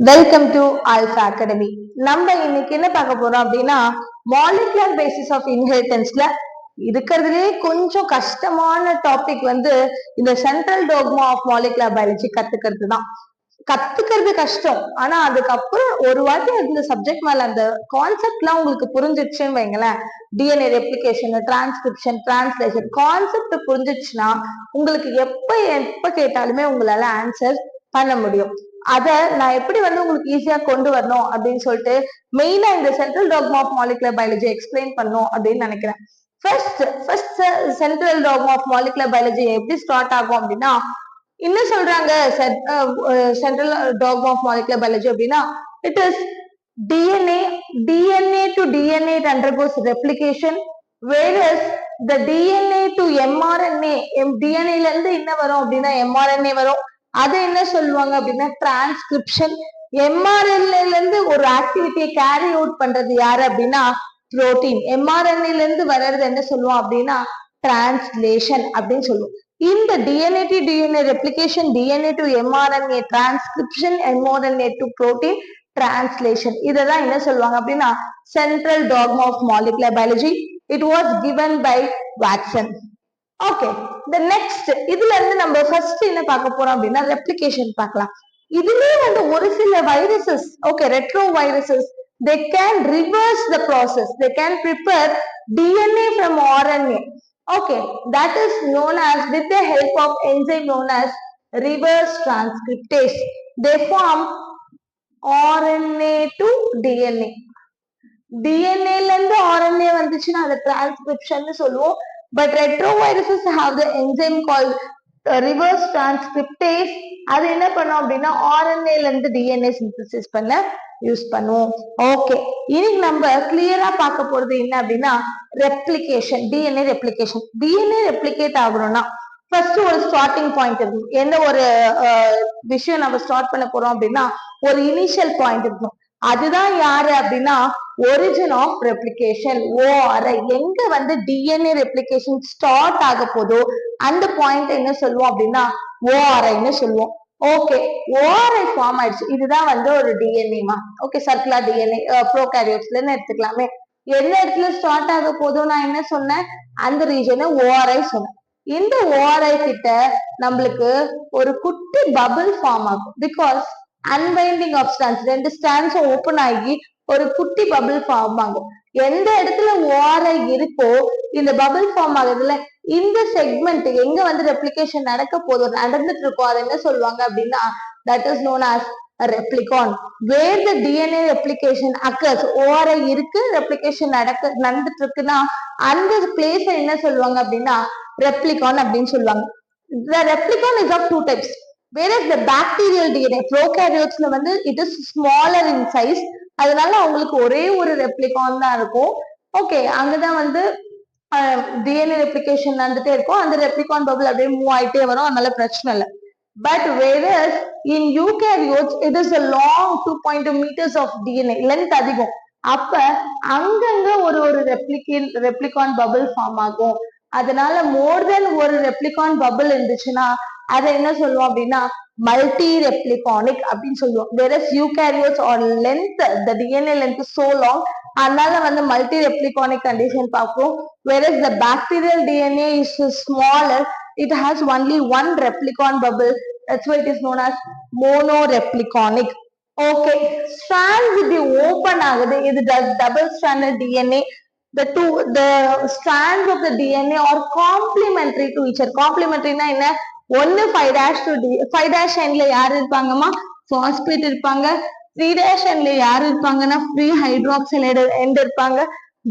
Welcome to alpha academy. நம்ம இன்னைக்கு என்ன பார்க்க போறோம் அப்படின்னா, மாலிகுலர் பேசிஸ் ஆஃப் இன்ஹெரிட்டன்ஸ்ல இருக்கிறதுலே கொஞ்சம் கஷ்டமான டாபிக் வந்து இந்த central dogma of molecular biology கத்துக்கிறது தான். கத்துக்கிறது கஷ்டம், ஆனா அதுக்கப்புறம் ஒரு வாட்டி அந்த சப்ஜெக்ட் மேல அந்த கான்செப்ட் எல்லாம் உங்களுக்கு புரிஞ்சிடுச்சுன்னு வைங்களேன், DNA replication, transcription, translation concept புரிஞ்சிச்சுன்னா உங்களுக்கு எப்ப கேட்டாலுமே உங்களால ஆன்சர் பண்ண முடியும். அத நான் எப்படி வந்து உங்களுக்கு ஈஸியா கொண்டு வரணும் அப்படின்னு சொல்லிட்டு மெயினா இந்த central dogma of molecular biology explain பண்ணணும் அப்படின்னு நினைக்கிறேன். First central dogma of molecular biology எப்படி ஸ்டார்ட் ஆகும் அப்படின்னா, என்ன சொல்றாங்க central dogma of molecular biology அப்படின்னா, it is DNA to DNA it undergoes replication, whereas the DNA to mRNA, DNA ல இருந்து என்ன வரும் அப்படின்னா mRNA வரும். அதை என்ன சொல்லுவாங்க அப்படின்னா டிரான்ஸ்கிரிப்ஷன். mRNA ல இருந்து ஒரு ஆக்டிவிட்டியை கேரி அவுட் பண்றது யாரு அப்படின்னா புரோட்டீன். mRNA ல இருந்து வர்றது என்ன சொல்லுவோம் அப்படின்னா டிரான்ஸ்லேஷன் அப்படின்னு சொல்லுவோம். இந்த DNA to DNA replication, DNA to mRNA transcription, mRNA to protein translation, இததான் என்ன சொல்லுவாங்க அப்படின்னா central dogma of molecular biology. It was given by Watson. Okay, the next இதுல இருந்து நம்ம ஃபர்ஸ்ட் என்ன பார்க்க போறோம் அப்படின்னா ரெப்ளிகேஷன் பார்க்கலாம். இதுலயே வந்து ஒரு சில viruses, okay, retro viruses, they can reverse the process, they can prepare DNA from RNA. Okay, that is known as, with the help of enzyme known as reverse transcriptase, they form RNA to DNA. DNA ல இருந்து RNA வந்துச்சுன்னா அதை transcription சொல்லுவோம். But retroviruses have the enzyme called reverse transcriptase. அது என்ன பண்ணும் அப்படின்னா RNA ல இருந்து DNA synthesis பண்ண யூஸ் பண்ணுவோம். ஓகே, இன்னைக்கு நம்ம கிளியரா பார்க்க போறது என்ன அப்படின்னா replication, DNA replication. DNA replicate ஆகணும்னா ஃபர்ஸ்ட் ஒரு ஸ்டார்டிங் பாயிண்ட் இருக்கும். எந்த ஒரு விஷயம் நம்ம ஸ்டார்ட் பண்ண போறோம் அப்படின்னா ஒரு இனிஷியல் பாயிண்ட் இருக்கும். அதுதான் யாரு அப்படின்னா ஒரிஜின் ஆஃப் ரெப்ளிகேஷன், ORI. எங்க வந்து DNA ரெப்ளிகேஷன் ஸ்டார்ட் ஆக போதோ அந்த பாயிண்ட் என்ன சொல்லுவோம் அப்படின்னா ORIன்னு சொல்லுவோம். ஓகே, ORI ஃபார்ம் ஆயிடுச்சு. இதுதான் வந்து ஒரு டிஎன்ஏமா. ஓகே, சர்க்குலர் டிஎன்ஏ ப்ரோகாரியோட்ஸ்ல எடுத்துக்கலாமே. எந்த இடத்துல ஸ்டார்ட் ஆக போதோ நான் என்ன சொன்னேன், அந்த ரீஜனை ORI சொன்னேன். இந்த ORI கிட்ட நம்மளுக்கு ஒரு குட்டி பபிள் ஃபார்ம் ஆகும். பிகாஸ் அன்பைண்டிங் ஆஃப் ஸ்டாண்ட்ஸ், ரெண்டு ஸ்டாண்ட்ஸ் ஓபன் ஆகி ஒரு குட்டி பபிள் ஃபார்ம் ஆகும். எந்த இடத்துல ORI இருக்கோ இந்த பபிள் ஃபார்ம் ஆகுதுல, இந்த செக்மெண்ட் எங்க வந்து ரெப்ளிகேஷன் நடக்க போதும் நடந்துட்டு இருக்கோ அதை என்ன சொல்லுவாங்க அப்படின்னா that is known as a replicon. Where the DNA replication occurs, ORI இருக்கு, ரெப்ளிகேஷன் நடந்துட்டு இருக்குன்னா அந்த பிளேஸ் என்ன சொல்லுவாங்க அப்படின்னா replicon அப்படின்னு சொல்லுவாங்க. The replicon is of two types. Whereas the bacterial DNA, prokaryotes வந்து it is smaller in size, அதனால அவங்களுக்கு ஒரே ஒரு ரெப்ளிகான் தான் இருக்கும். ஓகே, அங்கதான் வந்து டிஎன்ஏ ரெப்ளிகேஷன் நடந்துட்டே இருக்கும். அந்த ரெப்ளிகான் பபிள் அப்படியே மூவ் ஆயிட்டே வரும், அதனால பிரச்சனை இல்லை. But whereas in eukaryotes it is a long 2.2 meters of DNA length அதிகம். அப்ப அங்கங்க ஒரு ரெப்ளிகான் பபிள் ஃபார்ம் ஆகும். அதனால மோர் தென் ஒரு ரெப்ளிகான் பபிள் இருந்துச்சுன்னா அதை என்ன சொல்லுவோம் அப்படின்னா மல்டி ரெப்ளிகானிக் அப்படின்னு சொல்லுவோம். whereas eukaryotes or length, the DNA length is so long, அதனால வந்து மல்டி ரெப்ளிகானிக் கண்டிஷன் பார்ப்போம். whereas the bacterial DNA is smaller, it has only one replicon bubble, that's why it is known as monorepliconic. Okay, strands இப்படி open ஆகுது, இது double stranded DNA. The strands of the DNA are complementary to each other. complementaryனா என்ன, ஒன்னு 5' எண்ட்ல யாரு இருப்பாங்கம்மா phosphate இருப்பாங்க, 3' எண்ட்ல யாரு இருப்பாங்கன்னா ஃப்ரீ ஹைட்ராக்சைடு எண்ட் இருப்பாங்க.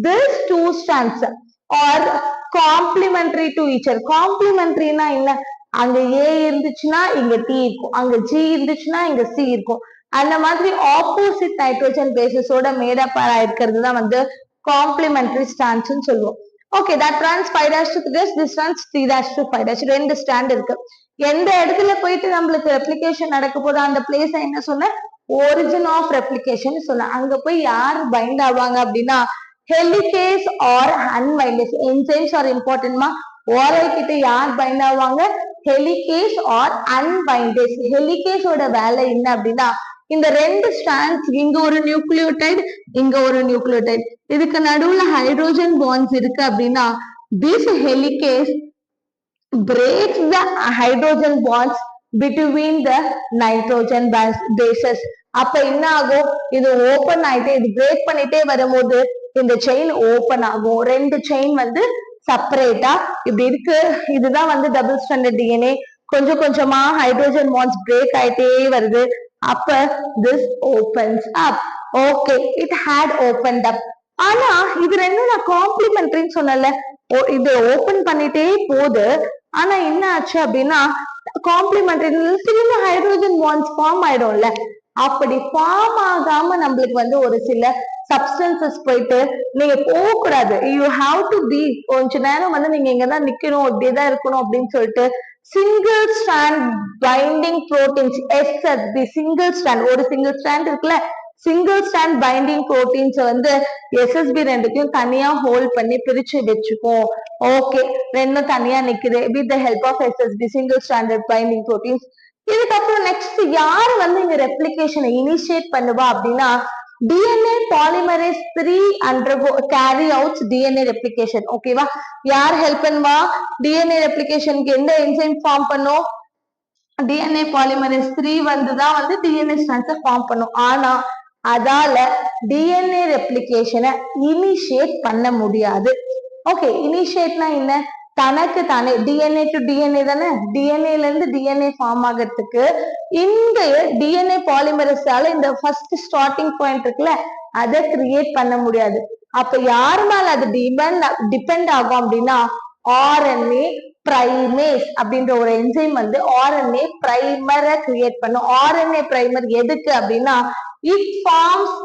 These two strands are complementary to each other. complementaryனா என்ன, அங்க A இருந்துச்சுன்னா இங்க T இருக்கும், அங்க G இருந்துச்சுன்னா இங்க C இருக்கும். அந்த மாதிரி ஆப்போசிட் நைட்ரோஜன் பேசஸோட மேடப் இருக்கிறது தான் வந்து காம்ப்ளிமெண்டரி ஸ்டாண்ட்ஸ் சொல்லுவோம். Okay, that runs 5' to 3', this runs 3' to 5'. ரெண்டு ஸ்டாண்ட் இருக்கு. எந்த இடத்துல போயிட்டு நம்மளுக்கு ரெப்ளிகேஷன் நடக்க போதோ அந்த பிளேஸ் என்ன சொன்ன ஒரிஜின் ஆஃப் ரெப்ளிகேஷன் சொன்ன. அங்க போய் யார் பைண்ட் ஆவாங்க அப்படின்னா helicase or unwindase. Enzymes are இம்பார்ட்டன்ட்மா. ORI கிட்ட யார் பைண்ட் ஆவாங்க, ஹெலிகேஸ் ஆர் அன்வைண்டேஸ். ஹெலிகேஸோட வேலை என்ன அப்படின்னா இந்த ரெண்டு ஸ்ட்ராண்ட்ஸ், இங்க ஒரு நியூக்ளியோடைடு, இங்க ஒரு நியூக்ளியோடைடு, இதுக்கு நடுவுல ஹைட்ரோஜன் பாண்ட்ஸ் இருக்கு அப்படின்னா this helicase breaks the hydrogen bonds between the nitrogen bases. அப்ப என்ன ஆகும், இது ஓபன் ஆயிட்டே, இது பிரேக் பண்ணிட்டே வரும்போது இந்த செயின் ஓபன் ஆகும். ரெண்டு செயின் வந்து செப்பரேட்டா இப்படி இருக்கு. இதுதான் வந்து டபுள் ஸ்டாண்டர்ட் டிஎன்ஏ. கொஞ்சம் கொஞ்சமா ஹைட்ரோஜன் பாண்ட்ஸ் பிரேக் ஆயிட்டே வருது. அப்ப this opens up. Okay, it had opened up. ஆனா இது ரெண்டும் நான் காம்ப்ளிமெண்டரின்னு சொன்னல, இது ஓபன் பண்ணிட்டே போகுது. ஆனா என்ன ஆச்சு அப்படின்னா காம்ப்ளிமெண்டரி திரும்ப ஹைட்ரோஜன் பாண்ட்ஸ் ஃபார்ம் ஆயிடும்ல. அப்படி ஃபார்ம் ஆகாம நம்மளுக்கு வந்து ஒரு சில சப்ஸ்டன்சஸ் போயிட்டு நீங்க போகக்கூடாது, யூ ஹாவ் டு பி, கொஞ்ச நேரம் வந்து நீங்க இங்கதான் நிக்கணும், இப்படியேதான் இருக்கணும் அப்படின்னு சொல்லிட்டு single strand binding proteins, SSB, single strand, ஒரு சிங்கிள் ஸ்ட்ராண்ட் இருக்குல்ல, சிங்கிள் ஸ்ட்ராண்ட் பைண்டிங் புரோட்டீன்ஸ் வந்து எஸ்எஸ்பி ரெண்டுத்தையும் தனியா ஹோல்ட் பண்ணி பிரிச்சு வச்சுப்போம். ஓகே, ரெண்டும் தனியா நிக்குது with the help of SSB, single stranded binding proteins. இதுக்கப்புறம் நெக்ஸ்ட் யாரு வந்து இங்க ரெப்ளிகேஷனை இனிஷியேட் பண்ணுவா அப்படின்னா DNA polymerase 3 undergo carry out DNA replication. ஓகேவா, யார் ஹெல்ப் பண்ணுவா DNA ரெப்ளிகேஷனுக்கு? எந்த என்சைம் ஃபார்ம் பண்ணும்? DNA polymerase 3 வந்துதான் வந்து DNA strands ஃபார்ம் பண்ணும். ஆனா அதால DNA ரெப்ளிகேஷனை இனிஷியேட் பண்ண முடியாது. ஓகே, இனிஷியேட்னா என்ன, தனக்கு தானே டிஎன்ஏ டு டிஎன்ஏ தானே, டிஎன்ஏல இருந்து டிஎன்ஏ ஃபார்ம் ஆகிறதுக்கு இந்த டிஎன்ஏ பாலிமரஸால இந்த ஃபர்ஸ்ட் ஸ்டார்டிங் பாயிண்ட் இருக்குல்ல அதை கிரியேட் பண்ண முடியாது. அப்ப யார் மேல அது டிபெண்ட் ஆகும் அப்படின்னா ஆர்என்ஏ பிரைமேஸ் அப்படின்ற ஒரு என்சைம் வந்து ஆர்என்ஏ பிரைமரை கிரியேட் பண்ணும். ஆர்என்ஏ பிரைமர் எதுக்கு அப்படின்னா it forms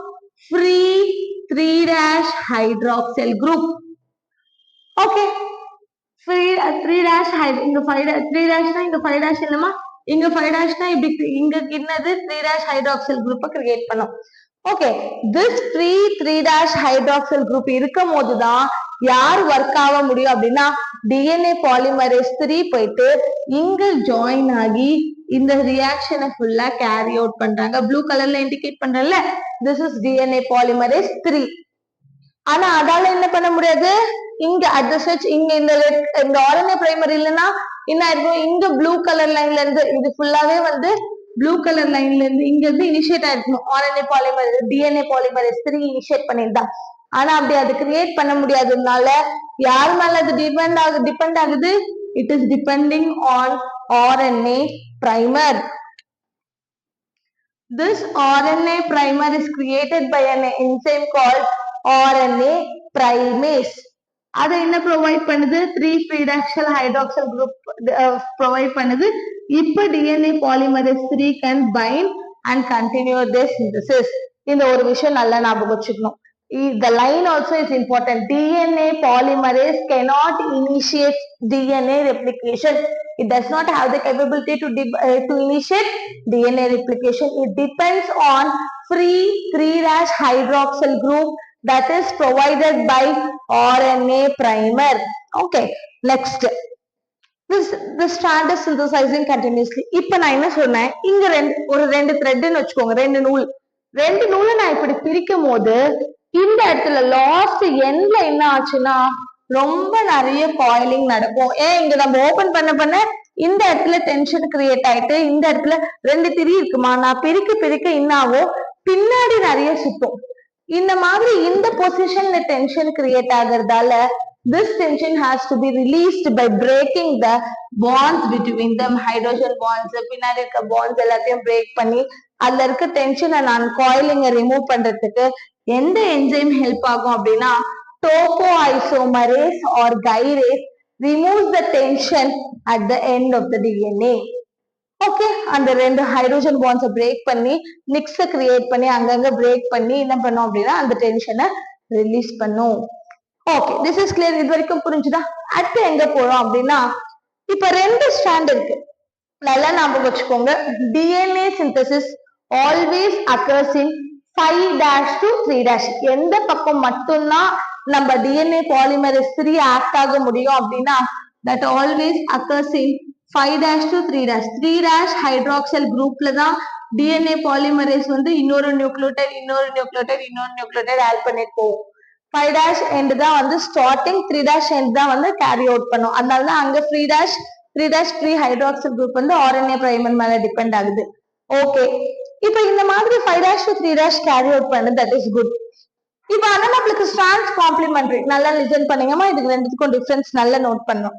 free 3' hydroxyl group. Okay, 3' இங்க 3'னா இங்க 5' இல்லமா, இங்க 5'னா இப்படி இங்க என்னது 3' ஹைட்ராக்சைல் குரூப்பை கிரியேட் பண்ணும். ஓகே, திஸ் 3' ஹைட்ராக்சைல் குரூப் இருக்கும் போதுதான் யார் ஒர்க் ஆக முடியும் அப்படின்னா டிஎன்ஏ பாலிமரேஸ் 3 போயிட்டு இங்க ஜாயின் ஆகி இந்த ரியாக்ஷனை ஃபுல்லா கேரி அவுட் பண்றாங்க. ப்ளூ கலர்ல இண்டிகேட் பண்றேன்ல, திஸ் இஸ் டிஎன்ஏ பாலிமரேஸ் 3. ஆனா அதால என்ன பண்ண முடியாது, இங்க அட்ஜஸ்ட் இங்க இந்த ஆர்என்ஏ பிரைமர் இல்லைன்னா என்ன ஆயிருக்கும், இங்க ப்ளூ கலர் லைன்ல இருந்து இது ஃபுல்லாவே வந்து ப்ளூ கலர் லைன்ல இருந்து இங்க இருந்து இனிஷியேட் ஆயிருக்கணும். RNA polymer DNA polymerase 3 initiate பண்ணியிருந்தா. ஆனா அப்படி அது கிரியேட் பண்ண முடியாததுனால யார் மேல அது டிபெண்ட் ஆகுது, it is depending on RNA primer. This RNA primer is created by an enzyme called RNA primase. அதை என்ன ப்ரொவைட் பண்ணுது, 3' ஹைட்ராக்சல் குரூப் ப்ரொவைட் பண்ணுது. இப்ப DNA polymerase 3 can bind and continue their synthesis. இந்த ஒரு விஷயம் நல்லா ஞாபகம் வச்சுக்கணும். The line also is important. DNA polymerase cannot initiate DNA replication. It does not have the capability to initiate DNA replication. It depends on free 3' hydroxyl group that is provided by RNA primer. Okay, next. The strand is synthesizing continuously. இப்ப நான் என்ன சொன்னேன், இங்க ரெண்டு த்ரெட்னு வச்சுக்கோங்க, ரெண்டு நூலை நான் இப்படி பிரிக்கும் போது இந்த இடத்துல லாஸ்ட் எண்ட்ல என்ன ஆச்சுன்னா ரொம்ப நிறைய காயிலிங் நடக்கும். இங்க நம்ம ஓபன் பண்ண இந்த இடத்துல டென்ஷன் கிரியேட் ஆயிட்டு இந்த இடத்துல ரெண்டு திரி இருக்குமா, நான் பிரிக்க என்ன ஆகும், பின்னாடி நிறைய சுத்தும். இந்த மாதிரி இந்த பொசிஷன்ல டென்ஷன் கிரியேட் ஆகுறதால this tension has to be released by breaking the bonds between them. hydrogen bonds பின்னாடி இருக்க bonds எல்லாத்தையும் break பண்ணி அதுல இருக்க டென்ஷனை நான் காயிலிங்க ரிமூவ் பண்றதுக்கு எந்த என்சைம் ஹெல்ப் ஆகும் அப்படின்னா topoisomerase or gyrase removes the tension at the end of the DNA. Okay, அந்த ரெண்டு ஹைட்ரோஜன் பாண்ட்ஸை பிரேக் பண்ணி மிக்ஸை கிரியேட் பண்ணி அங்கங்க பிரேக் பண்ணி என்ன பண்ணும் அப்படின்னா அந்த டென்ஷனை ரிலீஸ் பண்ணும். Okay, this is clear. இது வரைக்கும் புரிஞ்சுதா? அடுத்து எங்க போறோம் அப்படின்னா இப்ப ரெண்டு ஸ்ட்ராண்ட் இருக்கு, நல்லா ஞாபகம் வச்சுக்கோங்க. DNA synthesis always occurs in 5' to 3'. எந்த பக்கம் மட்டும்தான் நம்ம டிஎன்ஏ பாலிமரேஸ் 3 ஆக்ட் ஆக முடியும் அப்படின்னா that always occurs in 5' to 3'. 3' hydroxyl குரூப்ல தான் டிஎன்ஏ பாலிமரேஸ் வந்து இன்னொரு நியூக்ளியோடைட் ஆட் பண்ணிட்டு போகும். 5' end தான் வந்து ஸ்டார்டிங், 3' end தான் வந்து கேரி அவுட் பண்ணும். அதனாலதான் அங்க 3' ஹைட்ராக்சில் குரூப் வந்து ஆர்என்ஏ பிரைமர் மேல டிபெண்ட் ஆகுது. ஓகே, இப்ப இந்த மாதிரி 5' to 3' கேரி அவுட் பண்ணு, தட் இஸ் குட். இப்ப ஆனா நம்மளுக்கு ஸ்ட்ராண்ட்ஸ் காம்ப்ளிமெண்டரி, நல்லா லிசன் பண்ணீங்கம்மா, இதுக்கு ரெண்டுத்துக்கும் டிஃபரன்ஸ் நல்லா நோட் பண்ணும்.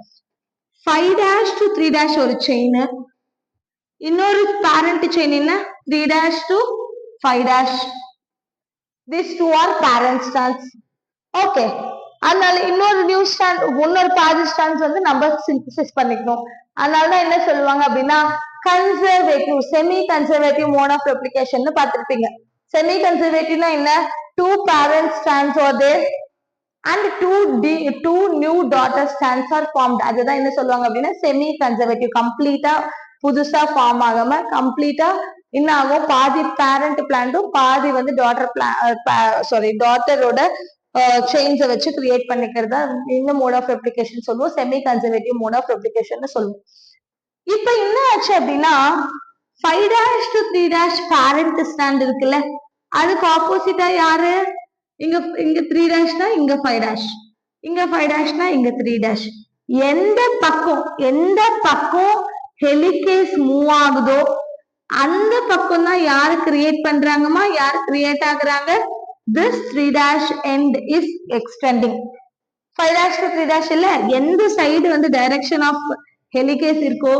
5' to 3' ஒரு செயின், இன்னொரு பேரண்ட் செயின் என்ன 3' to 5'. these two are parent strands. Okay, அதனால இன்னொரு நியூ ஸ்டாண்ட், இன்னொரு பாதி ஸ்டாண்ட்ஸ் வந்து நம்ம சிந்தசிஸ் பண்ணிக்கணும். அதனாலதான் என்ன சொல்லுவாங்க அப்படின்னா conservative, semi conservative mode of replication பார்த்திருப்பீங்க. செமி கன்சர்வேட்டிவ்னா என்ன, 2 parent strands are there and two new daughter strands are formed. அதுதான் என்ன சொல்லுவாங்க அப்படின்னா செமி கன்சர்வேட்டிவ். கம்ப்ளீட்டா புதுசா ஃபார்ம் ஆகாம கம்ப்ளீட்டா என்ன ஆகும், பாதி பேரண்ட் பிளான்டும் பாதி வந்து டாட்டரோட செயின்ஸை வச்சு கிரியேட் பண்ணிக்கிறதா இந்த மோட் ஆஃப் ரெப்ளிகேஷன் சொல்லுவோம், semi conservative mode of replication சொல்லுவோம். இப்ப என்ன ஆச்சு அப்படின்னா 5' to 3' பேரண்ட் ஸ்டாண்ட் இருக்குல்ல, அதுக்கு ஆப்போசிட்டா யாரு, இங்க 3' இங்க 5', இங்க 5' இங்க 3'. எந்த பக்கம் ஹெலிகேஸ் மூவ் ஆகுதோ அந்த பக்கம் தான் யாரு கிரியேட் பண்றாங்கம்மா, யாரு கிரியேட் ஆகுறாங்க, this 3' end is extending. 5' to 3' இல்ல, எந்த சைடு வந்து டைரக்ஷன் ஆஃப் ஹெலிகேஸ் இருக்கோ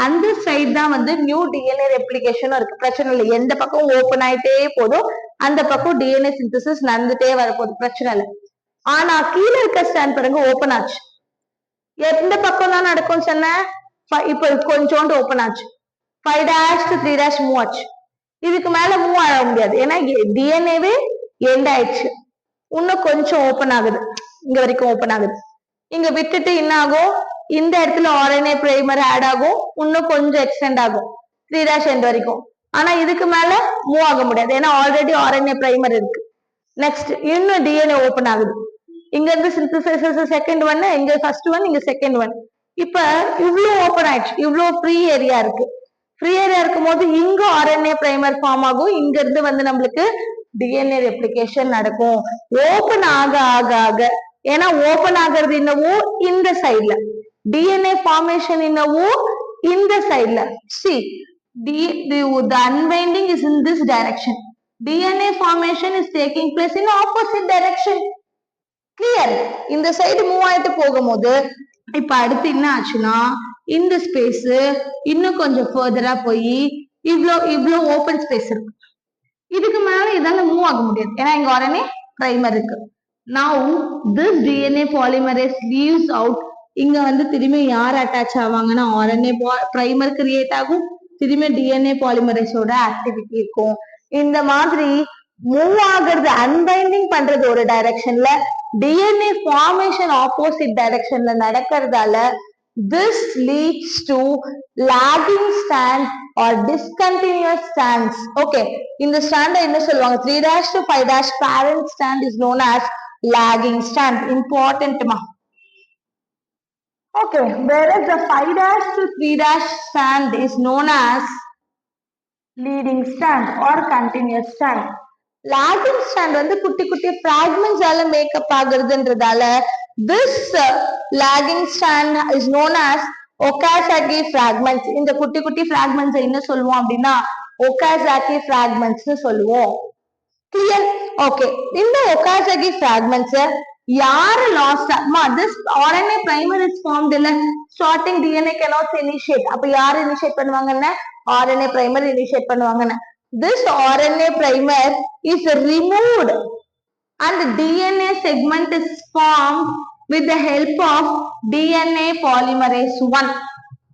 அந்த சைடு தான் வந்து நியூ டிஎன்ஏ ரெப்ளிகேஷனும் இருக்கு. பிரச்சனை இல்லை, எந்த பக்கம் ஓபன் ஆயிட்டே போதும் அந்த பக்கம் டிஎன்ஏ சிந்தசிஸ் நடந்துட்டே வரப்போகுது, பிரச்சனை இல்லை. ஆனா கீழே இருக்க ஸ்டாண்ட் பாருங்க ஓபன் ஆச்சு, எந்த பக்கம் தான் நடக்கும் சொன்ன, இப்ப கொஞ்சோண்டு ஓபன் ஆச்சு, 5' to 3' மூவ் ஆச்சு. இதுக்கு மேல மூவ் ஆக முடியாது, ஏன்னா டிஎன்ஏவே எண்ட் ஆயிடுச்சு. இன்னும் கொஞ்சம் ஓபன் ஆகுது, இங்க வரைக்கும் ஓபன் ஆகுது. இங்க விட்டுட்டு என்ன ஆகும், இந்த இடத்துல ஆர்என்ஏ பிரைமர் ஆட் ஆகும், இன்னும் கொஞ்சம் எக்ஸ்டெண்ட் ஆகும் 3' end வரைக்கும். ஆனா இதுக்கு மேல மூவ் ஆக முடியாது, ஏன்னா ஆல்ரெடி ஆர்என்ஏ பிரைமர் இருக்கு. நெக்ஸ்ட் இன்னும் டிஎன்ஏ ஓபன் ஆகுது, இங்க இருந்து சிந்தசிஸ் செகண்ட் ஒன், இங்க ஃபர்ஸ்ட் ஒன், இங்க செகண்ட் ஒன். இப்ப இவ்வளவு ஓபன் ஆயிடுச்சு, இவ்வளவு ஃப்ரீ ஏரியா இருக்கு. ஃப்ரீ ஏரியா இருக்கும் போது இங்க ஆர்என்ஏ பிரைமர் ஃபார்ம் ஆகும், இங்க இருந்து வந்து நம்மளுக்கு டிஎன்ஏ ரெப்ளிகேஷன் நடக்கும். ஓபன் ஆக ஆக ஆக, ஏன்னா ஓபன் ஆகிறது என்னவோ இந்த சைட்ல, டிஎன்ஏ ஃபார்மேஷன் என்னவோ இந்த சைட்ல. see the unwinding is in this direction, DNA formation is taking place in opposite direction. clear? இந்த சைடு மூவ் ஆயிட்டு போகும்போது இப்ப அடுத்து என்ன ஆச்சுன்னா இந்த ஸ்பேஸ் இன்னும் கொஞ்சம் ஃபர்தரா போய் இவ்ளோ ஓபன் ஸ்பேஸ் இருக்கு, இதுக்கு மேல இதால மூவ் ஆக முடியாது, ஏன்னா இங்க ஆர்என்ஏ பிரைமர் இருக்கு. now this DNA polymerase leaves out. இங்க வந்து திரும்பி யார் அட்டாச் ஆவாங்கன்னா ஆர்என்ஏ பிரைமர் கிரியேட் ஆகும், திரும்பி டிஎன்ஏ பாலிமரேஸோட ஆக்டிவிட்டி இருக்கும். இந்த மாதிரி மூவ் ஆகுறது, அன்பைண்டிங் பண்றது ஒரு டைரக்ஷன்ல, டிஎன்ஏ ஃபார்மேஷன் ஆப்போசிட் டைரக்ஷன்ல நடக்கிறதால this leads to lagging stand or discontinuous stands. okay, இந்த ஸ்டாண்ட என்ன சொல்லுவாங்க, 3' to 5' parent stand is known as lagging stand. important ma. okay, whereas the 5' to 3' stand is known as leading stand or continuous stand. lagging stand வந்து குட்டி குட்டி fragments ஆல makeup ஆகுறதுன்றதால this lagging stand is known as Okazaki fragments. இந்த குட்டி குட்டி fragments என்ன சொல்லுவோம் அப்படின்னா Okazaki fragments சொல்லுவோம். clear? okay, இந்த Okazaki fragments யாரு last, this RNA primer is formed இல்ல, starting DNA cannot initiate, அப்ப யாரு initiate பண்ணுவாங்கன்னா RNA primer initiate பண்ணுவாங்கன்னா this RNA primer is removed and DNA segment is formed with the help of DNA polymerase 1.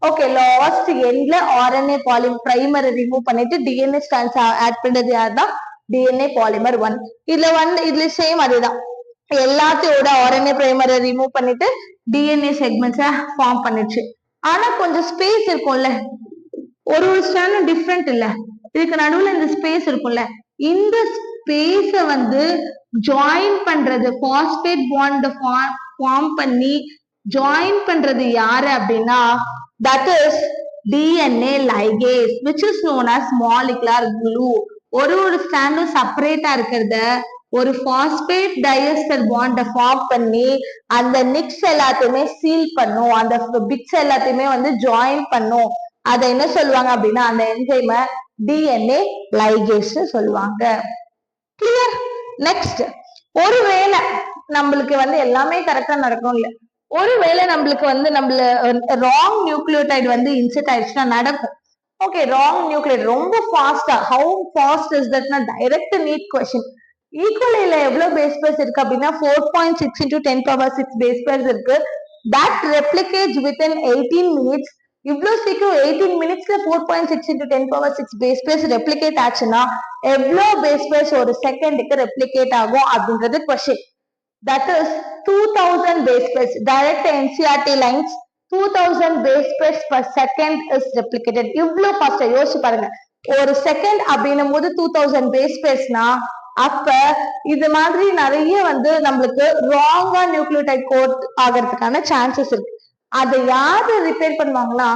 okay, last endல RNA primer remove பண்ணிட்டு DNA strands add பண்றது யாருன்னா DNA polymer 1. இதுல same அதுதான், எல்லாத்தையோட RNA primer remove பண்ணிட்டு DNA segments form பண்ணிடுச்சு. ஆனா கொஞ்சம் space இருக்கும்ல, ஒரு ஸ்டாண்ட் டிஃப்ரெண்ட் இல்ல, இதுக்கு நடுவுல இந்த ஸ்பேஸ் இருக்கும்ல, இந்த ஸ்பேஸ வந்து ஜாயின் பண்றது, பாஸ்பேட் பாண்ட் ஃபார்ம் பண்ணி ஜாயின் பண்றது யாரு அப்படின்னா that is DNA ligase which is known as molecular glue. ஒரு ஸ்டாண்டும் செப்பரேட்டா இருக்கிறத ஒரு பாஸ்பேட் டைஎஸ்டர் பாண்ட ஃபார்ம் பண்ணி அந்த நிக்ஸ் எல்லாத்தையுமே சீல் பண்ணும், அந்த பிட்ஸ் எல்லாத்தையுமே வந்து ஜாயின் பண்ணும். அதை என்ன சொல்லுவாங்க அப்படின்னா அந்த என்சைம DNA லைகேஸ் சொல்லுவாங்க. கிளியர்? நெக்ஸ்ட், ஒருவேளை நம்மளுக்கு வந்து எல்லாமே கரெக்டா நடக்கும் இல்ல, ஒருவேளை நம்மளுக்கு வந்து ராங் நியூக்ளியோடைடு வந்து இன்செர்ட் ஆயிடுச்சுன்னா நடக்கும். ஓகே, ராங் நியூக்ளியோடைடு ரொம்ப ஃபாஸ்டா, ஹவு ஃபாஸ்ட் இஸ் தட்னா டைரக்ட் நீட் கொஸ்டின். ஈக்குவலில எவ்வளவு பேஸ் பேர்ஸ் இருக்கு அப்படின்னா 4.6 into 10⁻6 பேஸ் பேர்ஸ் இருக்கு. That replicates within 18 minutes. இவ்வளவு சீக்கிரம் 18 minutesல 4.6 into 10⁻6 பேஸ் பேர்ஸ் ரெப்ளிகேட் ஆச்சுன்னா எவ்வளவு பேஸ் பேர்ஸ் ஒரு செகண்டுக்கு ரெப்ளிகேட் ஆகும் அப்படின்றது question. That is 2000 base pairs. Direct NCERT lines 2000 base pairs per second is replicated. இவ்வளவு ஃபாஸ்டா யோசிச்சு பாருங்க. ஒரு செகண்ட் அப்படின்னும் போது 2000 பேஸ் பேர்ஸ்னா அப்ப இது மாதிரி நிறைய வந்து நம்மளுக்கு ராங்கா நியூக்ளியோடைட் கோட் ஆகிறதுக்கான சான்சஸ் இருக்கு. அதை யாரு ரிப்பேர் பண்ணுவாங்கன்னா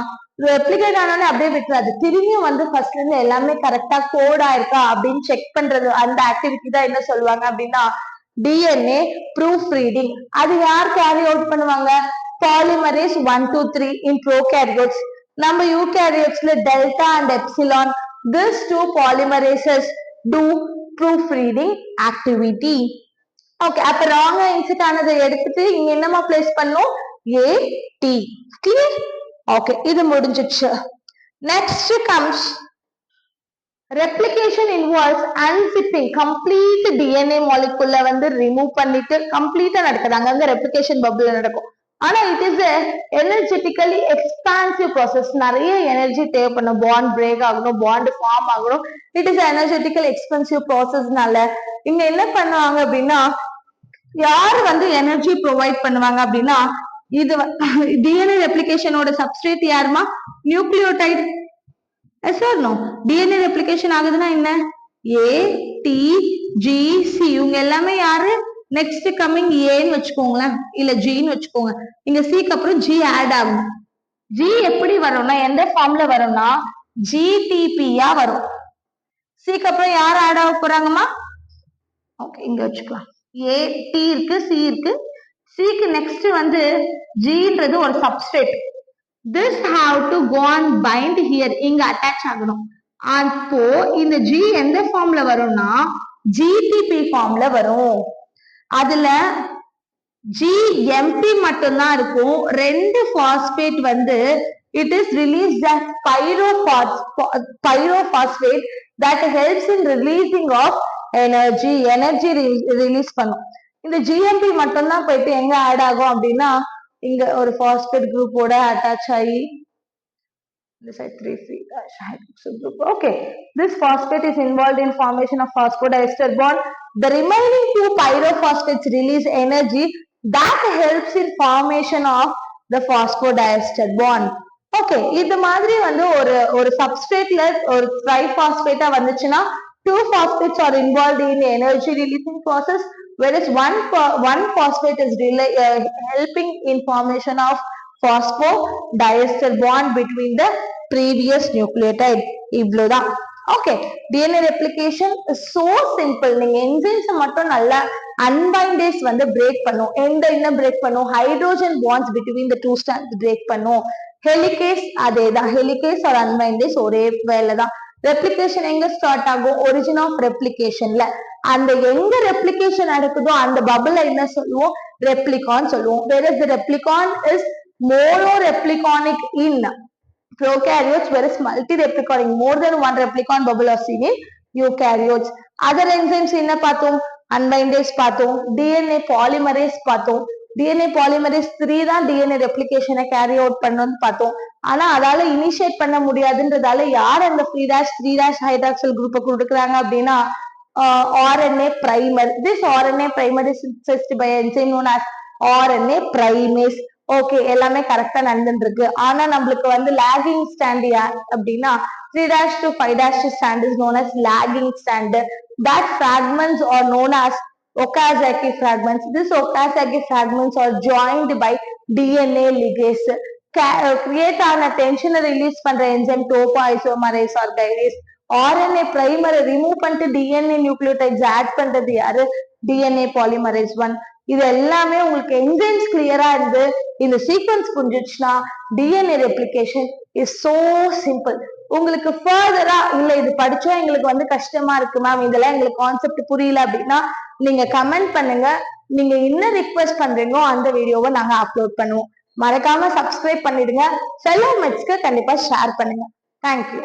ரெப்ளிகேட் ஆனாலே அப்படியே விட்டுறாது, திரும்பியும் வந்து ஃபர்ஸ்ட்ல இருந்து எல்லாமே கரெக்டா கோட் ஆயிருக்கா அப்படின்னு செக் பண்றது. அந்த ஆக்டிவிட்டி தான் என்ன சொல்லுவாங்க அப்படின்னா DNA ப்ரூஃப் ரீடிங். அது யார் கேரி அவுட் பண்ணுவாங்க? Polymerase 1 2 3 in prokaryotes. நம்ம யூகேரியோட்ஸ்ல delta and epsilon, this two polymerases do proof reading activity. Okay, அப்ப ராங்கா இன்சிட் ஆனதை எடுத்துட்டு இங்க என்னமா பிளேஸ் பண்ணும்? AT. கிளியர்? ஓகே, இது முடிஞ்சிச்சு. Next comes replication involves unzipping. Complete DNA மாலிகுல வந்து ரிமூவ் பண்ணிட்டு கம்ப்ளீட்டா நடக்குது, அங்கங்க ரெப்ளிகேஷன் பபிள் நடக்கும். ஆனா it is energetically expansive process. நிறைய எனர்ஜி தேவைப்படும், பாண்ட் பிரேக் ஆகணும், பாண்ட் ஃபார்ம் ஆகணும். இட் இஸ் எனர்ஜெட்டிக்கல் எக்ஸ்பென்சிவ் ப்ராசஸ்னால இங்க என்ன பண்ணுவாங்க அப்படின்னா யாரு வந்து எனர்ஜி ப்ரொவைட் பண்ணுவாங்க அப்படின்னா இது DNA ரெப்ளிகேஷனோட சப்ஸ்ட்ரேட் யாருமா? Nucleotide. Yes or no? DNA replication ஆகுதுன்னா என்ன? ATGC. இவங்க எல்லாமே யாரு? நெக்ஸ்ட் கம்மிங் ஏன்னு வச்சுக்கோங்களேன், இல்ல ஜின்னு வச்சுக்கோங்க. இங்க சிக்கு அப்புறம் ஜி ஆட் ஆகும். ஜி எப்படி வரும்னா எந்த ஃபார்ம்ல வரும்னா GTP-யா வரும். சிக்கு அப்புறம் யார் ஆட் ஆக போறாங்கம்மா? ஓகே, இங்க வச்சுக்கலாம். AT இருக்கு, சி இருக்கு. சிக்கு நெக்ஸ்ட் வந்து ஜின்றது ஒரு substrate. this have to go and bind here. இங்க அட்டாச் ஆகணும். அப்போ இந்த ஜி எந்த ஃபார்ம்ல வரும்னா GTP ஃபார்ம்ல வரும். அதுல GMP மட்டும்தான் இருக்கும். ரெண்டு பாஸ்பேட் வந்து it is released as pyrophosphate that helps in releasing of energy release பண்ணும். இந்த GMP மட்டும்தான் போயிட்டு எங்க ஆட் ஆகும் அப்படின்னா இங்க ஒரு பாஸ்பேட் குரூப்போட அட்டாச் ஆகி this side 3 hydroxyl group. Okay, this phosphate is involved in formation of phosphodiester bond. The remaining two pyrophosphates release energy that helps in formation of the phosphodiester bond. Okay, இது மாதிரி வந்து ஒரு சப்ஸ்ட்ரேட்ல ஒரு ட்ரைபாஸ்பேட்டா வந்துச்சுன்னா two phosphates are involved in energy releasing process, whereas one phosphate is helping in formation of phosphodiester bond between the previous nucleotide. இவ்வளவுதான். Okay, DNA replication is so simple. நீங்க enzymes மட்டும் நல்லா அன்பைண்டேஸ் வந்து பிரேக் பண்ணும். என்ன break பண்ணும்? Hydrogen bonds between the two strands break பண்ணும். Helicase அதேதான், ஹெலிகேஸ் ஒரு அன்பைண்டேஸ் ஒரே வேலை தான். ரெப்ளிகேஷன் எங்க ஸ்டார்ட் ஆகும்? ஒரிஜின் ஆஃப் ரெப்ளிகேஷன்ல. அந்த எங்க ரெப்ளிகேஷன் நடக்குதோ அந்த பபிள என்ன சொல்லுவோம்? ரெப்ளிகான் சொல்லுவோம். whereas the replicon is monorepliconic in prokaryotes, whereas multi-repliconic, more than one replicon bubble are seen in eukaryotes. Other enzymes என்ன பார்த்தோம்? அன்பைண்டேஸ் பார்த்தோம், DNA polymerase பார்த்தோம். DNA polymerase 3 தான் DNA ரெப்ளிகேஷனை கேரி அவுட் பண்ணணும்னு பார்த்தோம். ஆனா அதால இனிஷியேட் பண்ண முடியாதுன்றதால யார் அந்த 3' ஹைட்ராக்சல் குரூப்பை கொடுக்குறாங்க அப்படின்னா RNA primer. This RNA primer is synthesized by enzyme known as RNA primase. Okay, எல்லாமே கரெக்டா நடந்துட்டு இருக்கு. ஆனா நம்மளுக்கு வந்து லாகிங் ஸ்டாண்ட் அப்படின்னா 3' to 5' strand is known as lagging strand. That fragments are known as Okazaki fragments. These Okazaki fragments are joined by DNA ligase. Create ஆன டென்ஷனை ரிலீஸ் பண்ற enzyme topoisomerase or kinase. RNA பிரைமரை remove பண்ணிட்டு DNA nucleotides add பண்றது யாரு? DNA polymerase 1. இது எல்லாமே உங்களுக்கு என்சைம்ஸ் கிளியரா இருந்து இந்த சீக்வன்ஸ் புரிஞ்சிச்சுன்னா DNA replication is so simple. உங்களுக்கு ஃபர்தரா இல்ல இது படிச்சா எங்களுக்கு கஷ்டமா இருக்கு மேம், இதெல்லாம் எங்களுக்கு கான்செப்ட் புரியல அப்படின்னா நீங்க கமெண்ட் பண்ணுங்க. நீங்க என்ன ரிக்வெஸ்ட் பண்றீங்களோ அந்த வீடியோவை நாங்க அப்லோட் பண்ணுவோம். மறக்காம சப்ஸ்கிரைப் பண்ணிடுங்க. ஃபெலோ மெட்ஸ்க்கு கண்டிப்பா ஷேர் பண்ணுங்க. தேங்க்யூ.